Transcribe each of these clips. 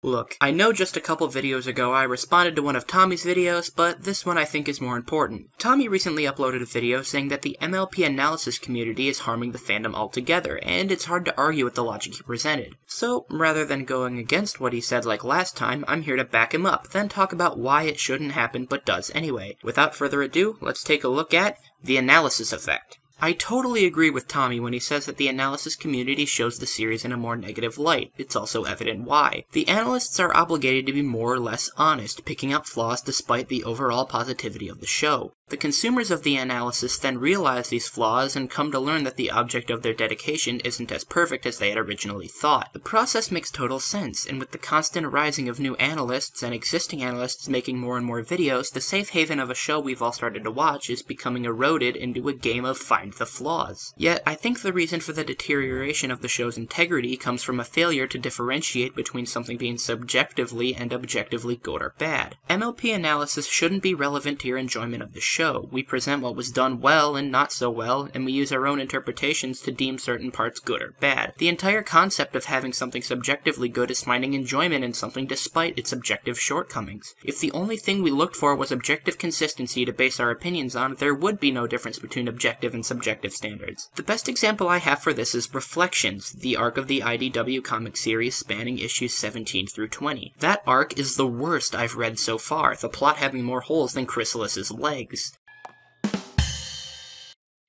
Look, I know just a couple videos ago I responded to one of Tommy's videos, but this one I think is more important. Tommy recently uploaded a video saying that the MLP analysis community is harming the fandom altogether, and it's hard to argue with the logic he presented. So, rather than going against what he said like last time, I'm here to back him up, then talk about why it shouldn't happen but does anyway. Without further ado, let's take a look at the analysis effect. I totally agree with Tommy when he says that the analysis community shows the series in a more negative light. It's also evident why. The analysts are obligated to be more or less honest, picking out flaws despite the overall positivity of the show. The consumers of the analysis then realize these flaws and come to learn that the object of their dedication isn't as perfect as they had originally thought. The process makes total sense, and with the constant rising of new analysts and existing analysts making more and more videos, the safe haven of a show we've all started to watch is becoming eroded into a game of find the flaws. Yet, I think the reason for the deterioration of the show's integrity comes from a failure to differentiate between something being subjectively and objectively good or bad. MLP analysis shouldn't be relevant to your enjoyment of the show. We present what was done well and not so well, and we use our own interpretations to deem certain parts good or bad. The entire concept of having something subjectively good is finding enjoyment in something despite its objective shortcomings. If the only thing we looked for was objective consistency to base our opinions on, there would be no difference between objective and subjective standards. The best example I have for this is Reflections, the arc of the IDW comic series spanning issues 17 through 20. That arc is the worst I've read so far, the plot having more holes than Chrysalis's legs.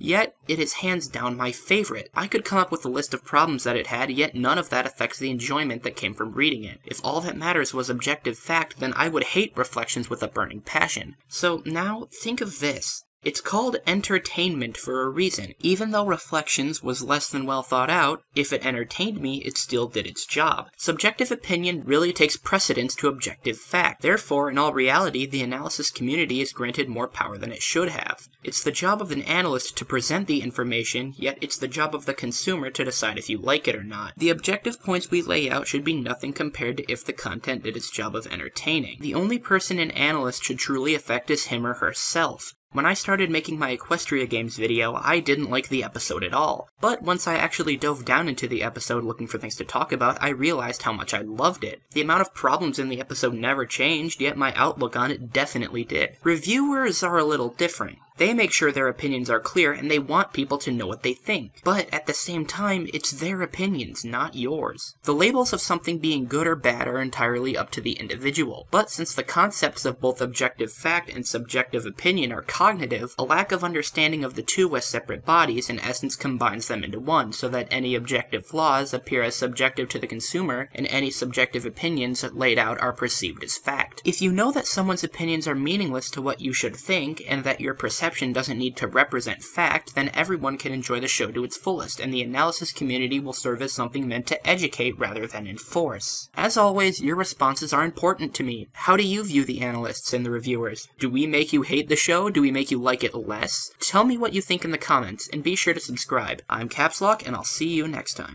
Yet, it is hands down my favorite. I could come up with a list of problems that it had, yet none of that affects the enjoyment that came from reading it. If all that matters was objective fact, then I would hate Reflections with a burning passion. So now, think of this. It's called entertainment for a reason. Even though Reflections was less than well thought out, if it entertained me, it still did its job. Subjective opinion really takes precedence to objective fact. Therefore, in all reality, the analysis community is granted more power than it should have. It's the job of an analyst to present the information, yet it's the job of the consumer to decide if you like it or not. The objective points we lay out should be nothing compared to if the content did its job of entertaining. The only person an analyst should truly affect is him or herself. When I started making my Equestria Games video, I didn't like the episode at all. But once I actually dove down into the episode looking for things to talk about, I realized how much I loved it. The amount of problems in the episode never changed, yet my outlook on it definitely did. Reviewers are a little different. They make sure their opinions are clear and they want people to know what they think. But at the same time, it's their opinions, not yours. The labels of something being good or bad are entirely up to the individual. But since the concepts of both objective fact and subjective opinion are cognitive, a lack of understanding of the two as separate bodies in essence combines them into one, so that any objective flaws appear as subjective to the consumer, and any subjective opinions laid out are perceived as fact. If you know that someone's opinions are meaningless to what you should think, and that your perception doesn't need to represent fact, then everyone can enjoy the show to its fullest, and the analysis community will serve as something meant to educate rather than enforce. As always, your responses are important to me. How do you view the analysts and the reviewers? Do we make you hate the show? Do we make you like it less? Tell me what you think in the comments, and be sure to subscribe. I'm Capslock, and I'll see you next time.